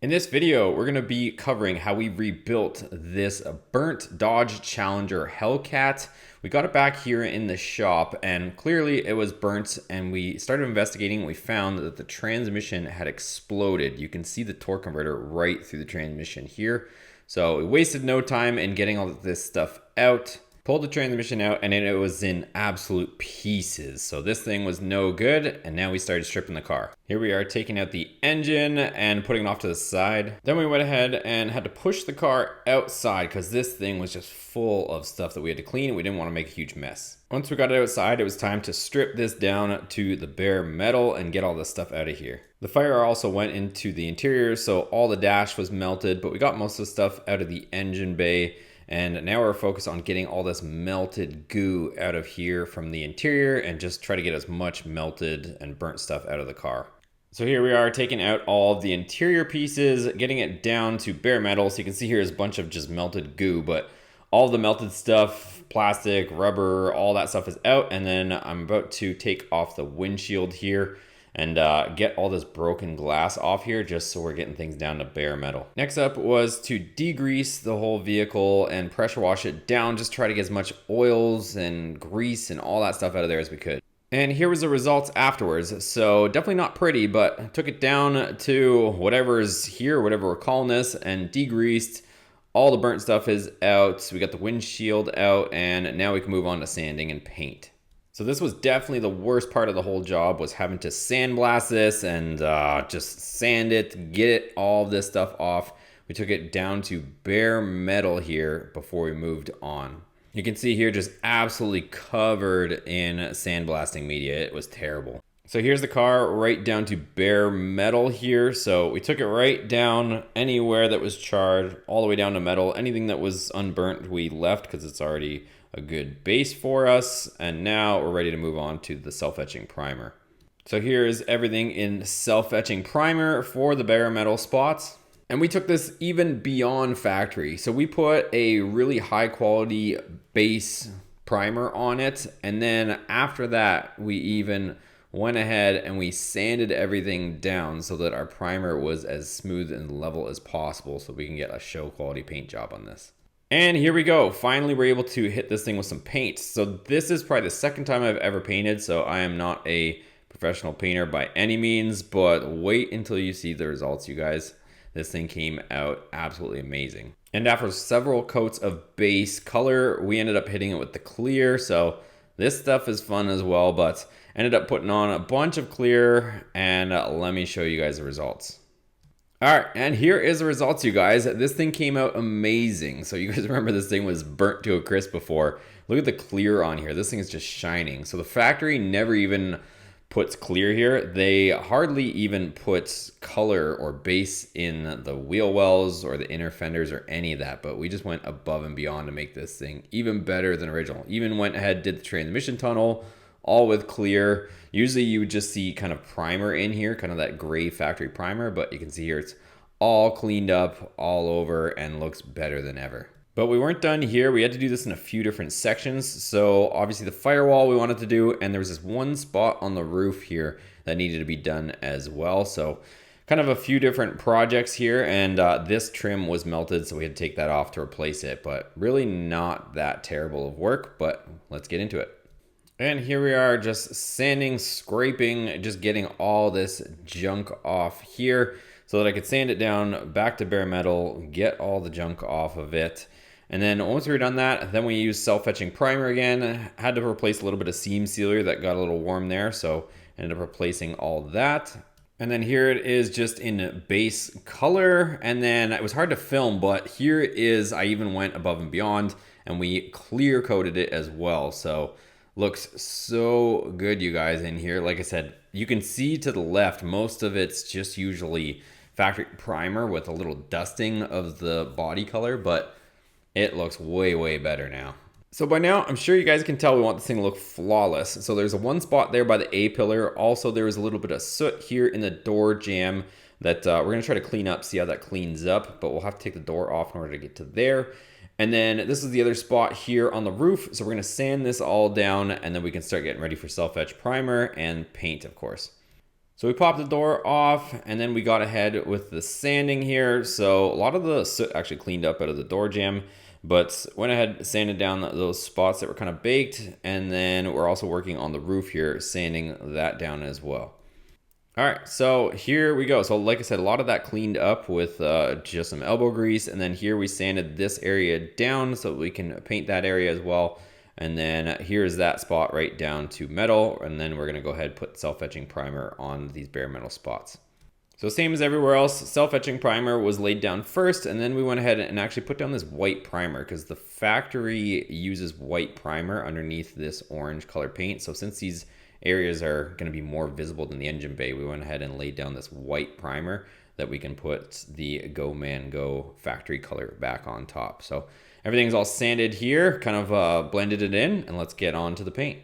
In this video, we're going to be covering how we rebuilt this burnt Dodge Challenger Hellcat. We got it back here in the shop and clearly it was burnt, and we started investigating. We found that the transmission had exploded. You can see the torque converter right through the transmission here. So we wasted no time in getting all of this stuff out. Pulled the transmission out and it was in absolute pieces. So this thing was no good, and now we started stripping the car. Here we are taking out the engine and putting it off to the side. Then we went ahead and had to push the car outside because this thing was just full of stuff that we had to clean and we didn't want to make a huge mess. Once we got it outside, it was time to strip this down to the bare metal and get all this stuff out of here. The fire also went into the interior, so all the dash was melted, but we got most of the stuff out of the engine bay. And now we're focused on getting all this melted goo out of here from the interior and just try to get as much melted and burnt stuff out of the car. So here we are taking out all of the interior pieces, getting it down to bare metal. So you can see here is a bunch of just melted goo, but all the melted stuff, plastic, rubber, all that stuff is out. And then I'm about to take off the windshield here and get all this broken glass off here, just so we're getting things down to bare metal. Next up was to degrease the whole vehicle and pressure wash it down, just try to get as much oils and grease and all that stuff out of there as we could. And here was the results afterwards. So definitely not pretty, but took it down to whatever's here, whatever we're calling this, and degreased. All the burnt stuff is out. So we got the windshield out, and now we can move on to sanding and paint. So this was definitely the worst part of the whole job, was having to sandblast this and just sand it, get all this stuff off. We took it down to bare metal here before we moved on. You can see here just absolutely covered in sandblasting media. It was terrible. So here's the car right down to bare metal here. So we took it right down anywhere that was charred, all the way down to metal. Anything that was unburnt we left because it's already a good base for us. And now we're ready to move on to the self-etching primer. So here's everything in self-etching primer for the bare metal spots. And we took this even beyond factory. So we put a really high quality base primer on it. And then after that, we even went ahead and we sanded everything down so that our primer was as smooth and level as possible, so we can get a show quality paint job on this. And here we go. Finally, we're able to hit this thing with some paint. So this is probably the second time I've ever painted, so I am not a professional painter by any means, but wait until you see the results, you guys. This thing came out absolutely amazing. And after several coats of base color, we ended up hitting it with the clear. So this stuff is fun as well, but ended up putting on a bunch of clear, and let me show you guys the results. All right, and here is the results, you guys. This thing came out amazing. So you guys remember this thing was burnt to a crisp before. Look at the clear on here. This thing is just shining. So the factory never even puts clear here. They hardly even put color or base in the wheel wells or the inner fenders or any of that, but we just went above and beyond to make this thing even better than original. Even went ahead, did the transmission tunnel, all with clear. Usually you would just see kind of primer in here, kind of that gray factory primer, but you can see here it's all cleaned up all over and looks better than ever. But we weren't done here. We had to do this in a few different sections. So obviously the firewall we wanted to do, and there was this one spot on the roof here that needed to be done as well. So kind of a few different projects here, and this trim was melted, so we had to take that off to replace it, but really not that terrible of work, but let's get into it. And here we are, just sanding, scraping, just getting all this junk off here so that I could sand it down back to bare metal, get all the junk off of it. And then once we were done that, then we used self-etching primer again. Had to replace a little bit of seam sealer that got a little warm there, so ended up replacing all that. And then here it is just in base color. And then it was hard to film, but here is, I even went above and beyond and we clear coated it as well. So looks so good, you guys, in here. Like I said, you can see to the left, most of it's just usually factory primer with a little dusting of the body color, but it looks way, way better now. So by now, I'm sure you guys can tell we want this thing to look flawless. So there's a one spot there by the A pillar. Also, there was a little bit of soot here in the door jamb that we're gonna try to clean up, see how that cleans up, but we'll have to take the door off in order to get to there. And then this is the other spot here on the roof. So we're gonna sand this all down and then we can start getting ready for self-etch primer and paint, of course. So we popped the door off, and then we got ahead with the sanding here. So a lot of the soot actually cleaned up out of the door jamb, but went ahead, sanded down those spots that were kind of baked, and then we're also working on the roof here, sanding that down as well. All right, so here we go. So like I said, a lot of that cleaned up with just some elbow grease, and then here we sanded this area down so we can paint that area as well. And then here's that spot right down to metal, and then we're gonna go ahead and put self-etching primer on these bare metal spots. So same as everywhere else, self-etching primer was laid down first, and then we went ahead and actually put down this white primer because the factory uses white primer underneath this orange color paint. So since these areas are going to be more visible than the engine bay, we went ahead and laid down this white primer that we can put the Go Man Go factory color back on top. So everything's all sanded here, kind of blended it in, and let's get on to the paint.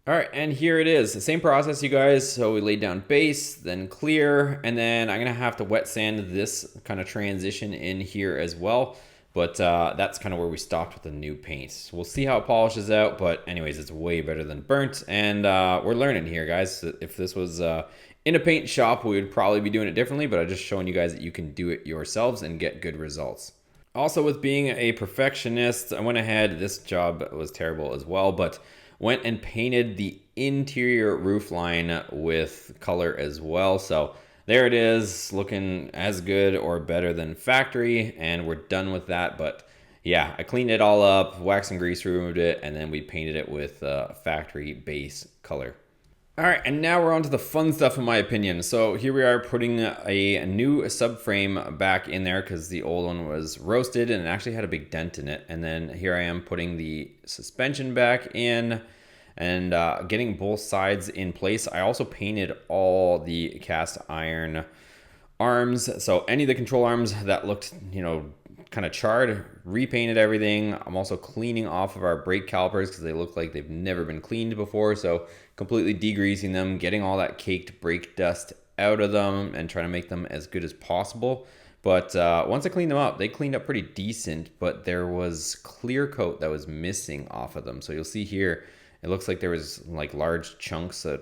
All right, and here it is, the same process, you guys. So we laid down base, then clear, and then I'm gonna have to wet sand this kind of transition in here as well. But that's kind of where we stopped with the new paint. We'll see how it polishes out, but anyways, it's way better than burnt, and we're learning here, guys. If this was in a paint shop, we would probably be doing it differently, but I'm just showing you guys that you can do it yourselves and get good results. Also, with being a perfectionist, I went ahead, this job was terrible as well, but went and painted the interior roof line with color as well. So there it is, looking as good or better than factory, and we're done with that. But yeah, I cleaned it all up, wax and grease removed it, and then we painted it with factory base color. All right, and now we're on to the fun stuff in my opinion. So here we are putting a new subframe back in there because the old one was roasted and it actually had a big dent in it. And then here I am putting the suspension back in and getting both sides in place. I also painted all the cast iron arms. So any of the control arms that looked, kind of charred, repainted everything. I'm also cleaning off of our brake calipers because they look like they've never been cleaned before. So completely degreasing them, getting all that caked brake dust out of them and trying to make them as good as possible. But once I cleaned them up, they cleaned up pretty decent, but there was clear coat that was missing off of them. So you'll see here, it looks like there was like large chunks that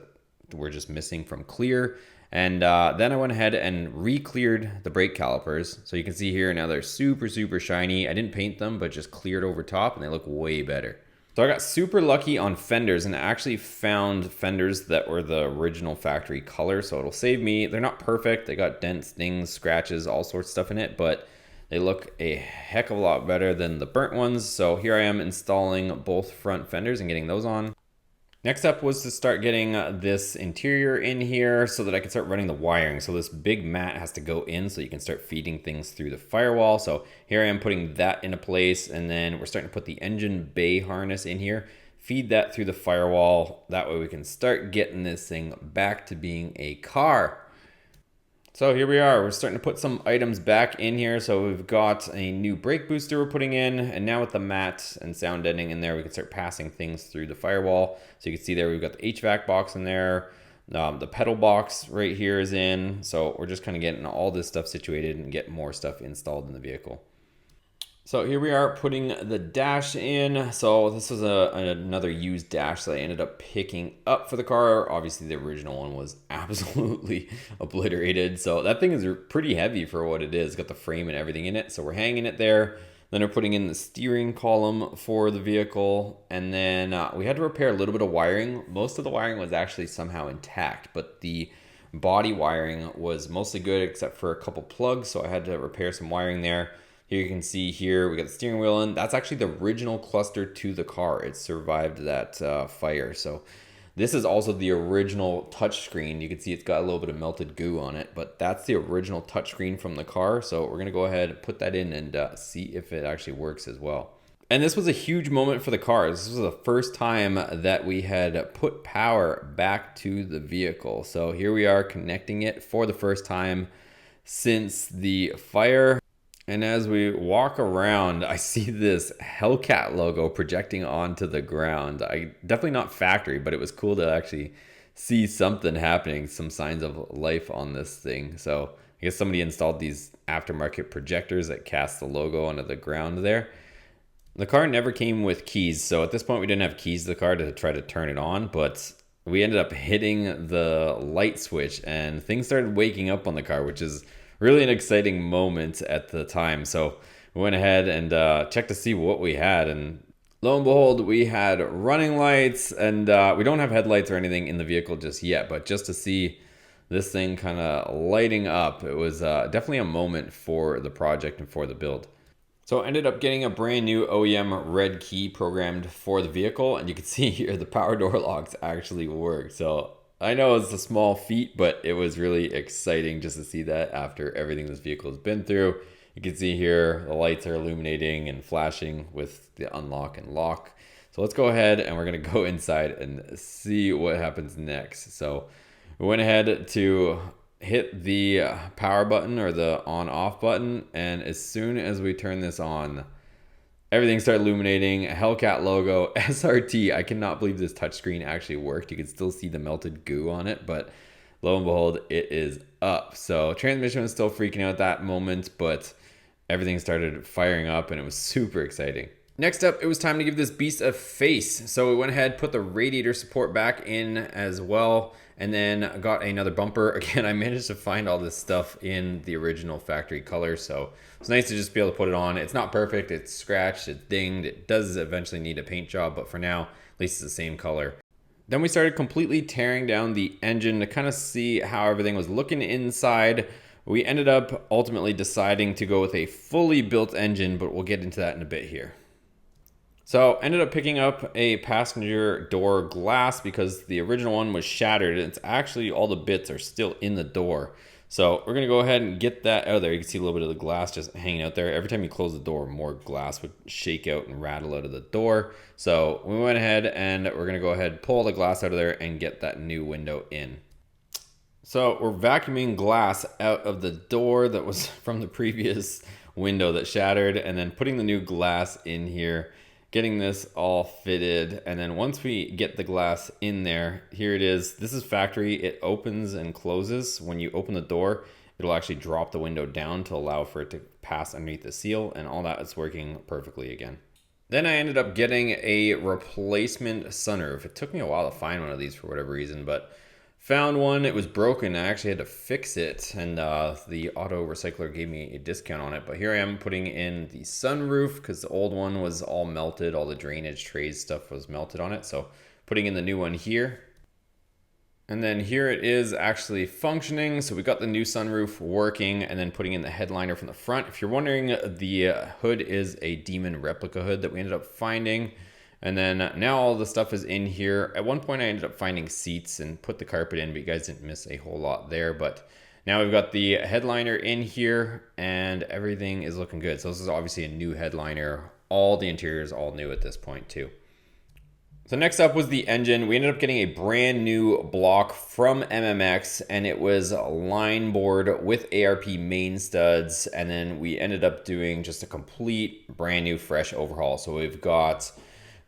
were just missing from clear. And then I went ahead and re-cleared the brake calipers. So you can see here now they're super, super shiny. I didn't paint them, but just cleared over top and they look way better. So I got super lucky on fenders and I actually found fenders that were the original factory color. So it'll save me, they're not perfect. They got dents, dings, scratches, all sorts of stuff in it, but they look a heck of a lot better than the burnt ones. So here I am installing both front fenders and getting those on. Next up was to start getting this interior in here so that I can start running the wiring. So this big mat has to go in so you can start feeding things through the firewall. So here I am putting that into place, and then we're starting to put the engine bay harness in here, feed that through the firewall. That way we can start getting this thing back to being a car. So here we are, we're starting to put some items back in here. So we've got a new brake booster we're putting in, and now with the mat and sound deadening in there, we can start passing things through the firewall. So you can see there, we've got the HVAC box in there, the pedal box right here is in. So we're just kind of getting all this stuff situated and get more stuff installed in the vehicle. So here we are putting the dash in. So this was another used dash that I ended up picking up for the car. Obviously the original one was absolutely obliterated. So that thing is pretty heavy for what it is. It's got the frame and everything in it. So we're hanging it there. Then we're putting in the steering column for the vehicle. And then we had to repair a little bit of wiring. Most of the wiring was actually somehow intact, but the body wiring was mostly good except for a couple plugs. So I had to repair some wiring there. Here you can see here, we got the steering wheel in. That's actually the original cluster to the car. It survived that fire. So this is also the original touchscreen. You can see it's got a little bit of melted goo on it, but that's the original touchscreen from the car. So we're gonna go ahead and put that in and see if it actually works as well. And this was a huge moment for the car. This was the first time that we had put power back to the vehicle. So here we are connecting it for the first time since the fire. And as we walk around, I see this Hellcat logo projecting onto the ground. Definitely not factory, but it was cool to actually see something happening, some signs of life on this thing. So I guess somebody installed these aftermarket projectors that cast the logo onto the ground there. The car never came with keys, so at this point we didn't have keys to the car to try to turn it on, but we ended up hitting the light switch and things started waking up on the car, which is really an exciting moment at the time. So we went ahead and checked to see what we had, and lo and behold, we had running lights, and we don't have headlights or anything in the vehicle just yet, but just to see this thing kind of lighting up, it was definitely a moment for the project and for the build. So I ended up getting a brand new OEM red key programmed for the vehicle, and you can see here the power door locks actually work. So I know it's a small feat, but it was really exciting just to see that after everything this vehicle has been through. You can see here the lights are illuminating and flashing with the unlock and lock. So let's go ahead and we're gonna go inside and see what happens next. So we went ahead to hit the power button or the on off button, and as soon as we turn this on, everything started illuminating. A Hellcat logo, SRT. I cannot believe this touchscreen actually worked. You can still see the melted goo on it, but lo and behold, it is up. So transmission was still freaking out at that moment, but everything started firing up and it was super exciting. Next up, it was time to give this beast a face. So we went ahead, put the radiator support back in as well, and then got another bumper. Again, I managed to find all this stuff in the original factory color, so it's nice to just be able to put it on. It's not perfect, it's scratched, it's dinged, it does eventually need a paint job, but for now, at least it's the same color. Then we started completely tearing down the engine to kind of see how everything was looking inside. We ended up ultimately deciding to go with a fully built engine, but we'll get into that in a bit here. So ended up picking up a passenger door glass because the original one was shattered, and it's actually all the bits are still in the door. So we're gonna go ahead and get that out of there. You can see a little bit of the glass just hanging out there. Every time you close the door, more glass would shake out and rattle out of the door. So we went ahead and we're gonna go ahead, pull the glass out of there and get that new window in. So we're vacuuming glass out of the door that was from the previous window that shattered, and then putting the new glass in here, getting this all fitted. And then once we get the glass in there, here it is. This is factory. It opens and closes. When you open the door, it'll actually drop the window down to allow for it to pass underneath the seal, and all that is working perfectly again. Then I ended up getting a replacement sunroof. It took me a while to find one of these for whatever reason, but found one. It was broken. I actually had to fix it, and the auto recycler gave me a discount on it. But here I am putting in the sunroof because the old one was all melted. All the drainage trays stuff was melted on it. So putting in the new one here. And then here it is actually functioning. So we got the new sunroof working, and then putting in the headliner from the front. If you're wondering, the hood is a Demon replica hood that we ended up finding. And then now all the stuff is in here. At one point I ended up finding seats and put the carpet in, but you guys didn't miss a whole lot there. But now we've got the headliner in here and everything is looking good. So this is obviously a new headliner. All the interior is all new at this point too. So next up was the engine. We ended up getting a brand new block from MMX, and it was line board with ARP main studs. And then we ended up doing just a complete brand new fresh overhaul. So we've got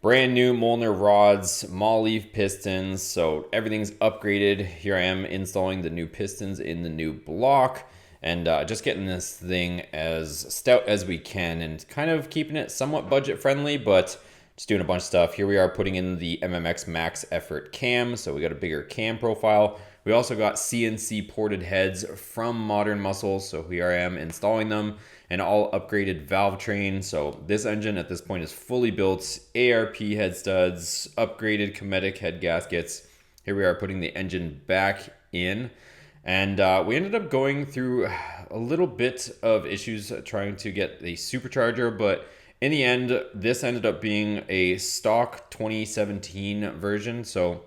brand new Molnar rods, Mall-leaf pistons, so everything's upgraded. Here I am installing the new pistons in the new block, and just getting this thing as stout as we can and kind of keeping it somewhat budget friendly, but just doing a bunch of stuff. Here we are putting in the MMX Max Effort cam, so we got a bigger cam profile. We also got CNC ported heads from Modern Muscle, so here I am installing them, and all upgraded valve train. So this engine at this point is fully built, ARP head studs, upgraded Cometic head gaskets. Here we are putting the engine back in, and we ended up going through a little bit of issues trying to get the supercharger, but in the end, this ended up being a stock 2017 version, so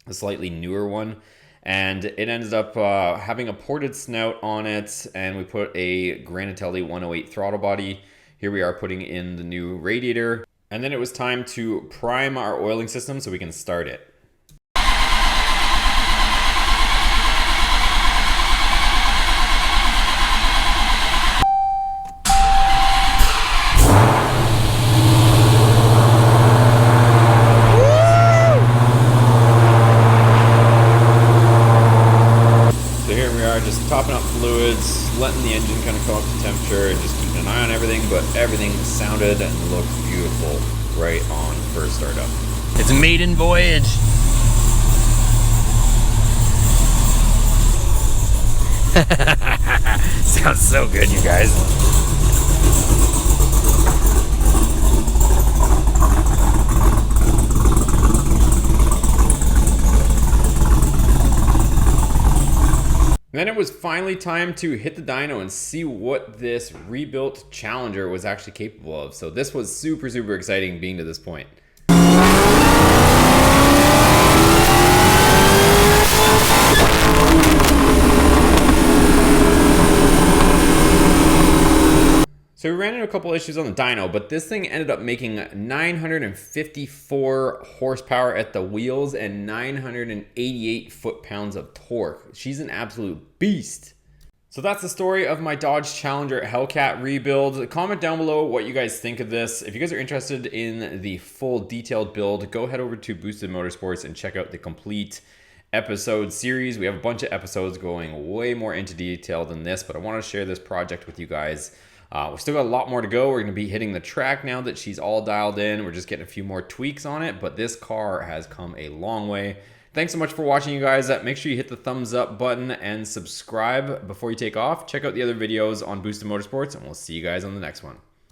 a slightly newer one. And it ended up having a ported snout on it, and we put a Granatelli 108 throttle body. Here we are putting in the new radiator, and then it was time to prime our oiling system so we can start it. Just topping up fluids, letting the engine kind of come up to temperature, and just keeping an eye on everything, but everything sounded and looked beautiful right on first startup. It's a maiden voyage. Sounds so good, you guys. Then it was finally time to hit the dyno and see what this rebuilt Challenger was actually capable of. So this was super exciting being to this point. So we ran into a couple issues on the dyno, but this thing ended up making 954 horsepower at the wheels and 988 foot-pounds of torque. She's an absolute beast. So that's the story of my Dodge Challenger Hellcat rebuild. Comment down below what you guys think of this. If you guys are interested in the full detailed build, go head over to Boosted Motorsports and check out the complete episode series. We have a bunch of episodes going way more into detail than this, but I want to share this project with you guys. We've still got a lot more to go. We're going to be hitting the track now that she's all dialed in. We're just getting a few more tweaks on it, but this car has come a long way. Thanks so much for watching, you guys. Make sure you hit the thumbs up button and subscribe before you take off. Check out the other videos on Boosted Motorsports, and we'll see you guys on the next one.